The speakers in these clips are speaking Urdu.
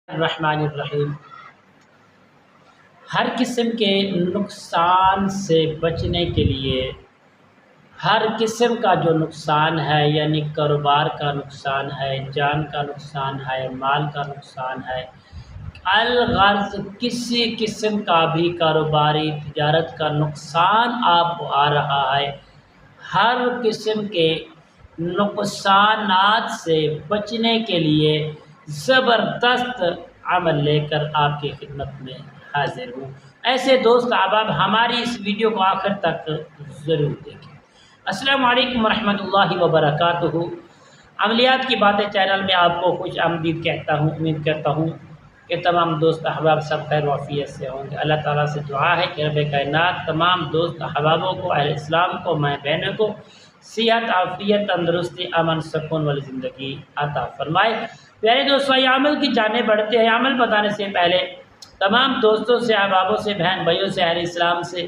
الرحمن الرحیم۔ ہر قسم کے نقصان سے بچنے کے لیے، ہر قسم کا جو نقصان ہے یعنی کاروبار کا نقصان ہے، جان کا نقصان ہے، مال کا نقصان ہے، الغرض کسی قسم کا بھی کاروباری تجارت کا نقصان آپ کو آ رہا ہے، ہر قسم کے نقصانات سے بچنے کے لیے زبردست عمل لے کر آپ کی خدمت میں حاضر ہوں۔ ایسے دوست احباب ہماری اس ویڈیو کو آخر تک ضرور دیکھیں۔ السلام علیکم ورحمۃ اللہ وبرکاتہ۔ عملیات کی باتیں چینل میں آپ کو خوش آمدید کہتا ہوں۔ امید کرتا ہوں کہ تمام دوست احباب سب خیر و عافیت سے ہوں گے۔ اللہ تعالیٰ سے دعا ہے کہ رب کائنات تمام دوست احبابوں کو، اہل اسلام کو، ماں بہنوں کو صحت، عافیت، تندرستی، امن، سکون والی زندگی عطا فرمائے۔ پیارے دوستو، یہ عمل کی جانب بڑھتے ہیں۔ عمل بتانے سے پہلے تمام دوستوں سے، احبابوں سے، بہن بھائیوں سے، اہل اسلام سے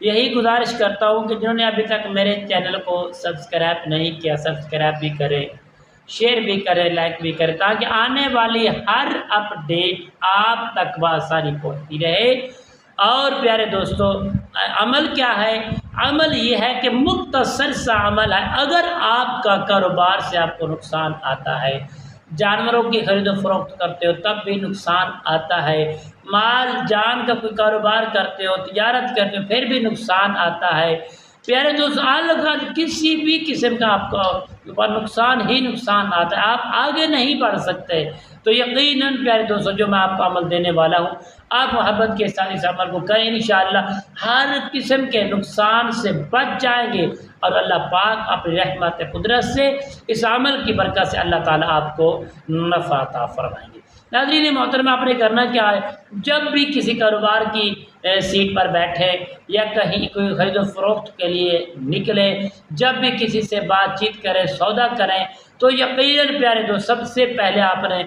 یہی گزارش کرتا ہوں کہ جنہوں نے ابھی تک میرے چینل کو سبسکرائب نہیں کیا، سبسکرائب بھی کریں، شیئر بھی کریں، لائک بھی کریں، تاکہ آنے والی ہر اپڈیٹ آپ تک بآسانی پہنچتی رہے۔ اور پیارے دوستو، عمل کیا ہے؟ عمل یہ ہے کہ مختصر سا عمل ہے۔ اگر آپ کا کاروبار سے آپ کو نقصان آتا ہے، جانوروں کی خرید و فروخت کرتے ہو تب بھی نقصان آتا ہے، مال جان کا کوئی کاروبار کرتے ہو، تجارت کرتے ہو پھر بھی نقصان آتا ہے، پیارے دوست کسی بھی قسم کا آپ کو نقصان ہی نقصان آتا ہے، آپ آگے نہیں بڑھ سکتے، تو یقیناً پیارے دوستو جو میں آپ کو عمل دینے والا ہوں، آپ محبت کے ساتھ اس عمل کو کریں، انشاءاللہ ہر قسم کے نقصان سے بچ جائیں گے، اور اللہ پاک اپنی رحمت قدرت سے اس عمل کی برکت سے اللہ تعالیٰ آپ کو نفع عطا فرمائیں گے۔ ناظرین محترم، آپ نے کرنا کیا ہے؟ جب بھی کسی کاروبار کی سیٹ پر بیٹھے یا کہیں کوئی خرید و فروخت کے لیے نکلے، جب بھی کسی سے بات چیت کریں، سودا کریں، تو یقیناً پیارے دوست سب سے پہلے آپ نے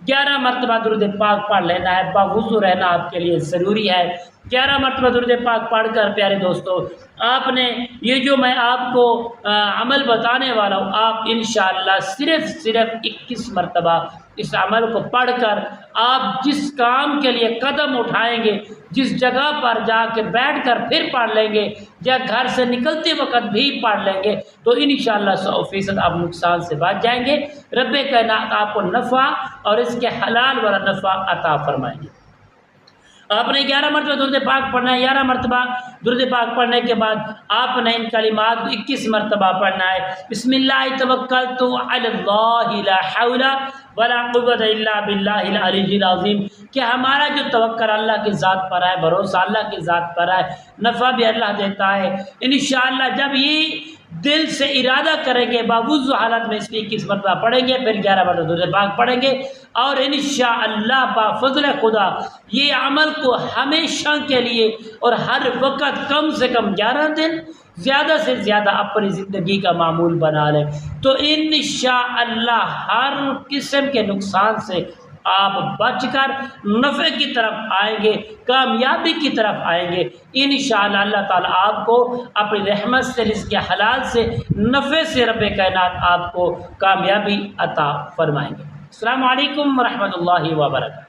11 مرتبہ درود پاک پڑھ لینا ہے۔ باوضو رہنا آپ کے لیے ضروری ہے۔ 11 مرتبہ درود پاک پڑھ کر پیارے دوستو آپ نے یہ جو میں آپ کو عمل بتانے والا ہوں، آپ انشاءاللہ صرف 21 مرتبہ اس عمل کو پڑھ کر آپ جس کام کے لیے قدم اٹھائیں گے، جس جگہ پر جا کے بیٹھ کر پھر پڑھ لیں گے یا گھر سے نکلتے وقت بھی پڑھ لیں گے، تو انشاءاللہ 100% آپ نقصان سے بچ جائیں گے۔ رب کائنات آپ کو نفع اور اس کے حلال والا نفع عطا فرمائیں گے۔ آپ نے 11 مرتبہ درود پاک پڑھنا ہے۔ 11 مرتبہ درود پاک پڑھنے کے بعد آپ نے ان کلمات کو 21 مرتبہ پڑھنا ہے۔ بسم اللہ توکلت علی اللہ لا حول ولا قوت الا باللہ العلی العظیم، کہ ہمارا جو توکل اللہ کی ذات پر ہے، بھروسہ اللہ کی ذات پر ہے، نفع بھی اللہ دیتا ہے۔ انشاءاللہ جب یہ دل سے ارادہ کریں گے، باوضو حالت میں اس لیے 21 مرتبہ پڑھیں گے، پھر 11 مرتبہ درود پاک پڑھیں گے، اور انشاءاللہ بفضل خدا یہ عمل کو ہمیشہ کے لیے اور ہر وقت کم سے کم 11 دن، زیادہ سے زیادہ اپنی زندگی کا معمول بنا لیں، تو انشاءاللہ ہر قسم کے نقصان سے آپ بچ کر نفع کی طرف آئیں گے، کامیابی کی طرف آئیں گے۔ انشاءاللہ اللہ تعالیٰ آپ کو اپنی رحمت سے، رزق حلال سے، نفع سے رب کائنات آپ کو کامیابی عطا فرمائیں گے۔ السلام علیکم ورحمۃ اللہ وبرکاتہ۔